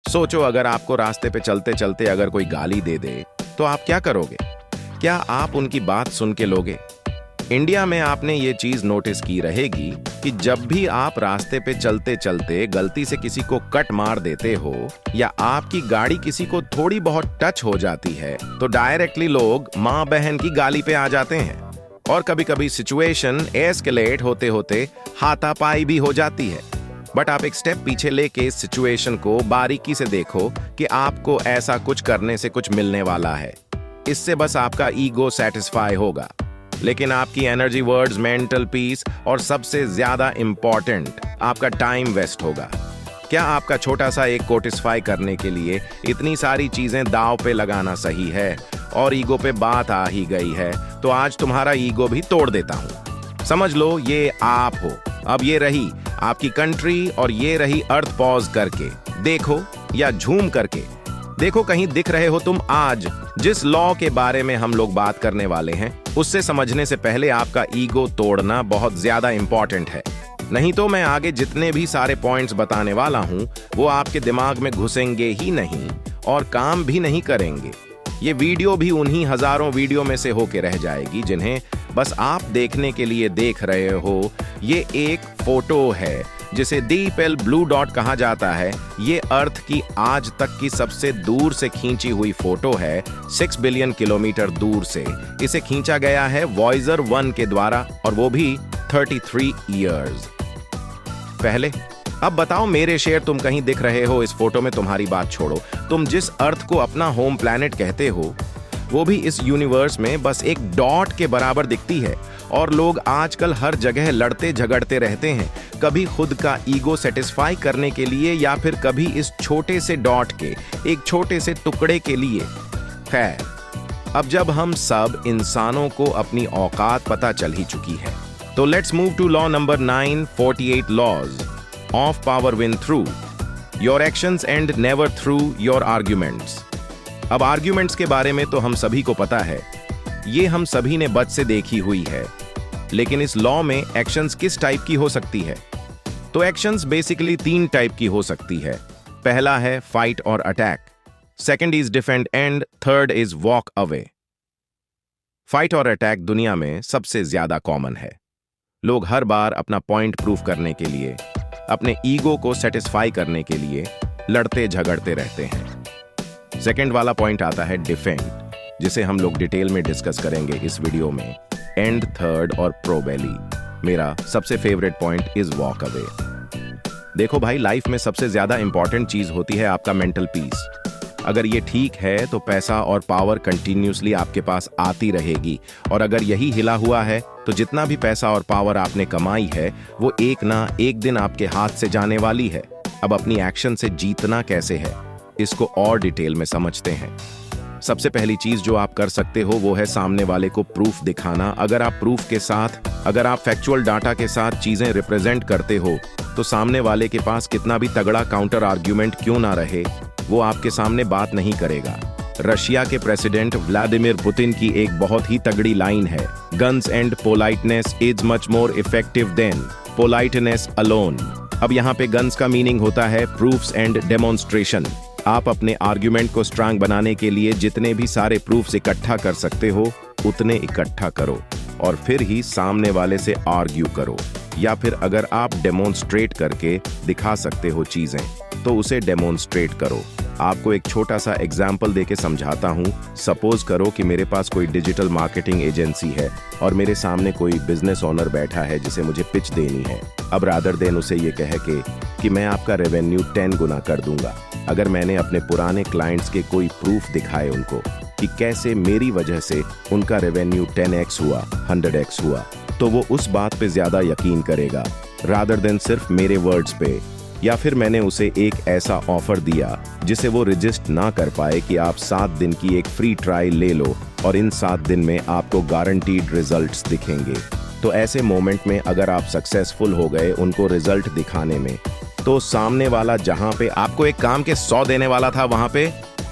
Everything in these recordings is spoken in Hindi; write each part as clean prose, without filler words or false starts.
सोचो, अगर आपको रास्ते पे चलते चलते अगर कोई गाली दे दे तो आप क्या करोगे? क्या आप उनकी बात सुन के लोगे? इंडिया में आपने ये चीज नोटिस की रहेगी कि जब भी आप रास्ते पे चलते चलते गलती से किसी को कट मार देते हो या आपकी गाड़ी किसी को थोड़ी बहुत टच हो जाती है तो डायरेक्टली लोग माँ बहन की गाली पे आ जाते हैं। और कभी कभी सिचुएशन एस्केलेट होते होते हाथापाई भी हो जाती है। बट आप एक स्टेप पीछे लेके इस सिचुएशन को बारीकी से देखो कि आपको ऐसा कुछ करने से कुछ मिलने वाला है। इससे बस आपका ईगो सेटिस्फाई होगा, लेकिन आपकी एनर्जी, वर्ड्स, मेंटल पीस और सबसे ज्यादा इंपॉर्टेंट आपका टाइम वेस्ट होगा। क्या आपका छोटा सा एक कोटिस्फाई करने के लिए इतनी सारी चीजें दांव पे लगाना सही है? और ईगो पे बात आ ही गई है तो आज तुम्हारा ईगो भी तोड़ देता हूं। समझ लो ये आप हो। अब ये रही आपकी कंट्री और ये रही अर्थ। पॉज करके देखो या झूम करके देखो, कहीं दिख रहे हो तुम? आज जिस लॉ के बारे में हम लोग बात करने वाले हैं उससे समझने से पहले आपका ईगो तोड़ना बहुत ज्यादा इंपॉर्टेंट है। नहीं तो मैं आगे जितने भी सारे पॉइंट्स बताने वाला हूं वो आपके दिमाग में घुसेंगे ही नहीं और काम भी नहीं करेंगे। ये वीडियो भी उन्हीं हजारों वीडियो में से होके रह जाएगी जिन्हें बस आप देखने के लिए देख रहे हो। ये एक फोटो है जिसे डीपेल ब्लू डॉट कहा जाता है। ये अर्थ की आज तक की सबसे दूर से खींची हुई फोटो है, 6 बिलियन किलोमीटर दूर से। इसे खींचा गया है वॉयजर 1 के द्वारा और वो भी 33 इयर्स पहले। अब बताओ मेरे शेर, तुम कहीं दिख रहे हो इस फोटो में? तुम्हारी बात छोड़ो, तुम जिस अर्थ को अपना होम प्लैनेट कहते हो वो भी इस यूनिवर्स में बस एक डॉट के बराबर दिखती है। और लोग आजकल हर जगह लड़ते झगड़ते रहते हैं, कभी खुद का ईगो सेटिस्फाई करने के लिए या फिर कभी इस छोटे से डॉट के एक छोटे से टुकड़े के लिए। खैर, अब जब हम सब इंसानों को अपनी औकात पता चल ही चुकी है तो let's move to law number 9, 48 laws of power win through your actions and never through your arguments. अब आर्ग्यूमेंट्स के बारे में तो हम सभी को पता है, ये हम सभी ने बच से देखी हुई है। लेकिन इस लॉ में एक्शंस किस टाइप की हो सकती है? तो एक्शंस बेसिकली 3 टाइप की हो सकती है। पहला है फाइट और attack, second is defend and third is walk away. Fight और अटैक दुनिया में सबसे ज्यादा कॉमन है। लोग हर बार अपना पॉइंट प्रूव करने के लिए, अपने ईगो को सेटिस्फाई करने के लिए लड़ते झगड़ते रहते हैं। सेकंड वाला पॉइंट आता है डिफेंड, जिसे हम लोग डिटेल में डिस्कस करेंगे इस वीडियो में। एंड थर्ड और प्रोबेली, मेरा सबसे favourite point is walk away. देखो भाई, लाइफ में सबसे ज्यादा इंपॉर्टेंट चीज होती है आपका मेंटल पीस। अगर ये ठीक है तो पैसा और पावर कंटिन्यूसली आपके पास आती रहेगी, और अगर यही हिला हुआ है तो जितना भी पैसा और पावर आपने कमाई है वो एक ना एक दिन आपके हाथ से जाने वाली है। अब अपनी एक्शन से जीतना कैसे है, इसको और डिटेल में समझते हैं। सबसे पहली चीज जो आप कर सकते हो वो है सामने वाले को प्रूफ दिखाना। अगर आप प्रूफ के साथ, अगर आप फैक्चुअल डाटा के साथ चीजें रिप्रेजेंट करते हो तो सामने वाले के पास कितना भी तगड़ा काउंटर आर्ग्यूमेंट क्यों ना रहे, वो आपके सामने बात नहीं करेगा। रशिया के प्रेसिडेंट व्लादिमीर पुतिन की एक बहुत ही तगड़ी लाइन है, guns and politeness is much more effective than politeness alone. अब यहाँ पे गन्स का मीनिंग होता है प्रूफ्स एंड डेमोन्स्ट्रेशन। आप अपने आर्ग्यूमेंट को स्ट्रांग बनाने के लिए जितने भी सारे प्रूफ्स इकट्ठा कर सकते हो उतने इकट्ठा करो और फिर ही सामने वाले से आर्ग्यू करो। या फिर अगर आप डेमोन्स्ट्रेट करके दिखा सकते हो चीजें तो उसे डेमोन्स्ट्रेट करो। आपको एक छोटा सा एग्जाम्पल देके समझाता हूँ। सपोज करो कि मेरे पास कोई डिजिटल मार्केटिंग एजेंसी है और मेरे सामने कोई बिजनेस ओनर बैठा है जिसे मुझे पिच देनी है। अब रादर देन उसे ये कह के कि मैं आपका रेवेन्यू 10 गुना कर दूंगा, अगर मैंने अपने पुराने क्लाइंट्स के कोई प्रूफ दिखाए उनको कि कैसे मेरी वजह से उनका रेवेन्यू 10x हुआ, 100x हुआ, तो वो उस बात पे ज्यादा यकीन करेगा रादर देन सिर्फ मेरे वर्ड्स पे। या फिर मैंने उसे एक ऐसा ऑफर दिया जिसे वो रजिस्ट ना कर पाए कि आप 7 दिन की एक फ्री ट्रायल ले लो और इन 7 दिन में आपको गारंटीड रिजल्ट्स दिखेंगे। तो ऐसे मोमेंट में अगर आप सक्सेसफुल हो गए उनको रिजल्ट दिखाने में, तो सामने वाला जहां पे आपको एक काम के 100 देने वाला था वहां पे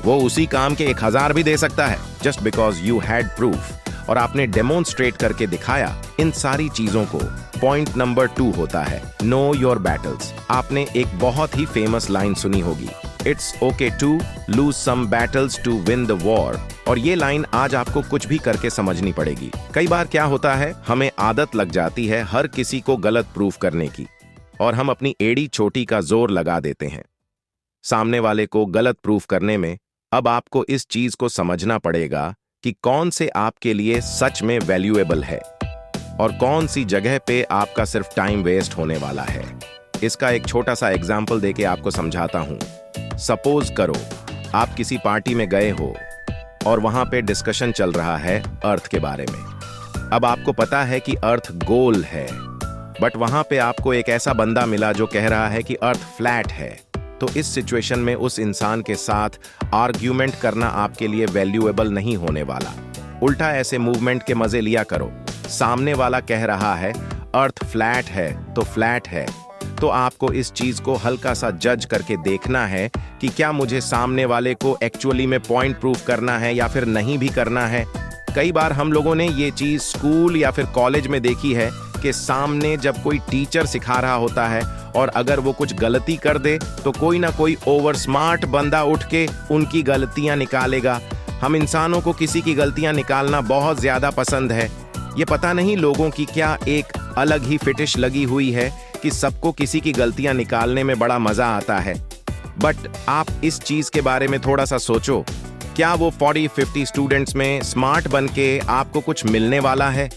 वो उसी काम के 1000 भी दे सकता है, just because you had proof और आपने डेमोन्स्ट्रेट करके दिखाया इन सारी चीजों को। पॉइंट नंबर 2 होता है नो योर बैटल्स। आपने एक बहुत ही फेमस लाइन सुनी होगी, it's okay to lose some battles to win the war. और ये लाइन आज आपको कुछ भी करके समझनी पड़ेगी। कई बार क्या होता है, हमें आदत लग जाती है हर किसी को गलत प्रूफ करने की, और हम अपनी एड़ी चोटी का जोर लगा देते हैं सामने वाले को गलत प्रूफ करने में। अब आपको इस चीज को समझना पड़ेगा कि कौन से आपके लिए सच में वैल्यूएबल है और कौन सी जगह पे आपका सिर्फ टाइम वेस्ट होने वाला है। इसका एक छोटा सा एग्जाम्पल देके आपको समझाता हूं। सपोज करो आप किसी पार्टी में गए हो और वहां पे डिस्कशन चल रहा है अर्थ के बारे में। अब आपको पता है कि अर्थ गोल है, बट वहां पे आपको एक ऐसा बंदा मिला जो कह रहा है कि अर्थ फ्लैट है। तो इस सिचुएशन में उस इंसान के साथ आर्ग्यूमेंट करना आपके लिए वैल्यूएबल नहीं होने वाला। उल्टा ऐसे मूवमेंट के मजे लिया करो। सामने वाला कह रहा है अर्थ फ्लैट है तो फ्लैट है, तो आपको इस चीज को हल्का सा जज करके देखना है कि क्या मुझे सामने वाले को एक्चुअली में पॉइंट प्रूफ करना है या फिर नहीं भी करना है। कई बार हम लोगों ने ये चीज स्कूल या फिर कॉलेज में देखी है कि सामने जब कोई टीचर सिखा रहा होता है और अगर वो कुछ गलती कर दे तो कोई ना कोई ओवर स्मार्ट बंदा उठ के उनकी गलतियां निकालेगा। हम इंसानों को किसी की गलतियां निकालना बहुत ज्यादा पसंद है। ये पता नहीं लोगों की क्या एक अलग ही फिटिश लगी हुई है कि सबको किसी की गलतियां निकालने में बड़ा मजा आता है। बट आप इस चीज के बारे में थोड़ा सा सोचो, क्या वो 40-50 स्टूडेंट्स में स्मार्ट बन के आपको कुछ मिलने वाला है?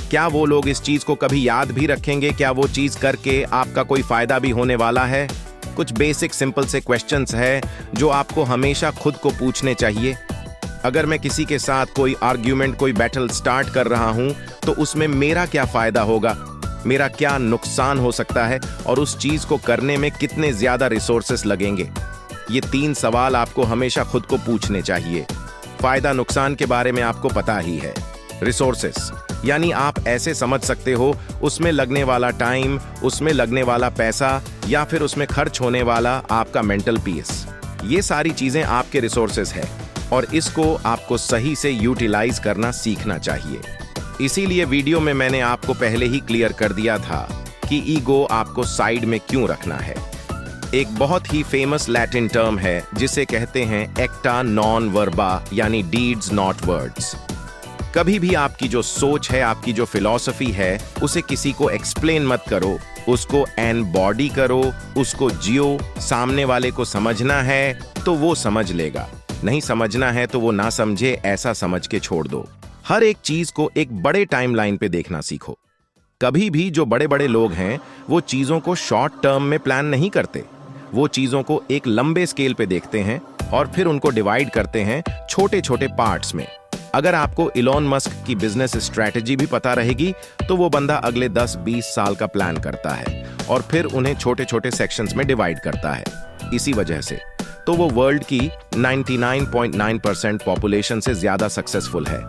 क्या वो लोग इस चीज को कभी याद भी रखेंगे? क्या वो चीज करके आपका कोई फायदा भी होने वाला है? कुछ बेसिक सिंपल से क्वेश्चंस है जो आपको हमेशा खुद को पूछने चाहिए। अगर मैं किसी के साथ कोई आर्ग्यूमेंट, कोई बैटल स्टार्ट कर रहा हूं तो उसमें मेरा क्या फायदा होगा, मेरा क्या नुकसान हो सकता है और उस चीज को करने में कितने ज्यादा रिसोर्सेस लगेंगे। ये 3 सवाल आपको हमेशा खुद को पूछने चाहिए। फायदा नुकसान के बारे में आपको पता ही है। रिसोर्सेस यानी आप ऐसे समझ सकते हो उसमें लगने वाला टाइम, उसमें लगने वाला पैसा या फिर उसमें खर्च होने वाला आपका मेंटल पीस। ये सारी चीजें आपके रिसोर्सेस है और इसको आपको सही से यूटिलाइज करना सीखना चाहिए। इसीलिए वीडियो में मैंने आपको पहले ही क्लियर कर दिया था कि ईगो आपको साइड में क्यों रखना है। एक बहुत ही फेमस लैटिन टर्म है जिसे कहते हैं एक्टा नॉन वर्बा, यानी डीड्स नॉट वर्ड्स। कभी भी आपकी जो सोच है, आपकी जो फिलॉसफी है, उसे किसी को एक्सप्लेन मत करो, उसको एनबॉडी करो, उसको जियो। सामने वाले को समझना है तो वो समझ लेगा, नहीं समझना है तो वो ना समझे, ऐसा समझ के छोड़ दो। हर एक चीज को एक बड़े टाइमलाइन पे देखना सीखो। कभी भी जो बड़े बड़े लोग हैं वो चीजों को शॉर्ट टर्म में प्लान नहीं करते, वो चीजों को एक लंबे स्केल पे देखते हैं और फिर उनको डिवाइड करते हैं छोटे छोटे पार्ट्स में। अगर आपको इलॉन मस्क की बिजनेस स्ट्रैटेजी भी पता रहेगी तो वो बंदा अगले 10-20 साल का प्लान करता है और फिर उन्हें छोटे छोटे सेक्शंस में डिवाइड करता है। इसी वजह से तो वो वर्ल्ड की 99.9% पॉपुलेशन से ज्यादा सक्सेसफुल है।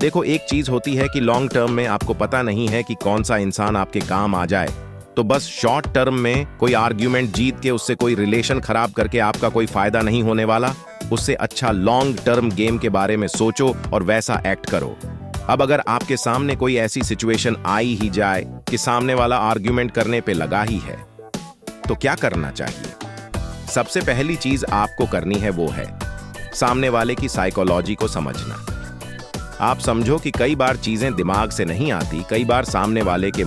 देखो, एक चीज होती है कि लॉन्ग टर्म में आपको पता नहीं है कि कौन सा इंसान आपके काम आ जाए, तो बस शॉर्ट टर्म में कोई आर्ग्यूमेंट जीत के उससे कोई रिलेशन खराब करके आपका कोई फायदा नहीं होने वाला। उससे अच्छा लॉन्ग टर्म गेम के बारे में सोचो और वैसा एक्ट करो। अब अगर आपके सामने कोई ऐसी सिचुएशन आई ही जाए कि सामने वाला आर्ग्यूमेंट करने पे लगा ही है, तो क्या करना चाहिए? सबसे पहली चीज आपको करनी है वो है सामने वाले की साइकोलॉजी को समझना। आप समझो कि कई बार चीजें दिमाग से नहीं आती, कई बार सामने वाले के